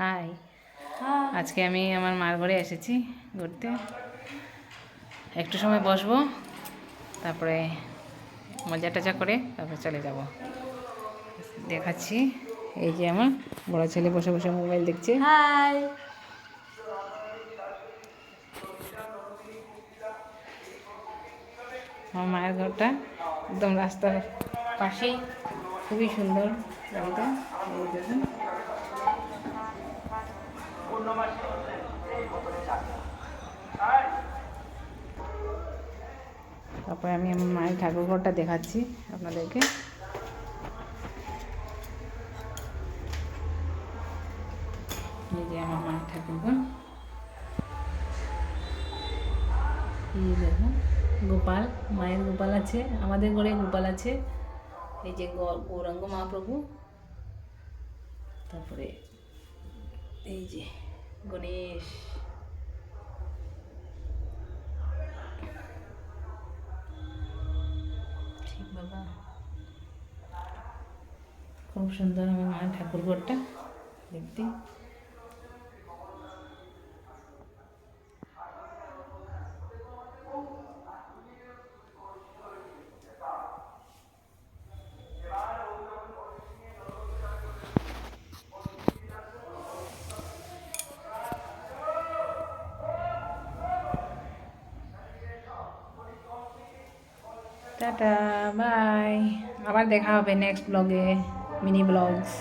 High, আজকে আমি আমার মার ঘরে এসেছি ঘুরতে। একটু সময় বসবো, তারপরে মজা টজা করে তারপরে চলে যাব। দেখাচ্ছি, এই যে আমার বড় ছেলে বসে বসে মোবাইল দেখছে। হাই। আমার মায়ের ঘরটা একদম রাস্তার পাশেই, খুবই সুন্দর জায়গাটা। এই দেখুন, তারপরে আমি আমার মায়ের ঠাকুর ঘরটা দেখাচ্ছি আপনাদেরকে। এই যে আমার মায়ের ঠাকুর ঘর, এই দেখুন গোপাল, মায়ের গোপাল আছে, আমাদের ঘরে গোপাল আছে। এই যে গৌরাঙ্গ মহাপ্রভু, তারপরে এই যে গণেশ, ঠিক বাবা, খুব সুন্দর আমার মায়ের ঠাকুর ঘরটা দেখতে। টাটা, বাই, আবার দেখা হবে নেক্সট ব্লগে, মিনি ব্লগস।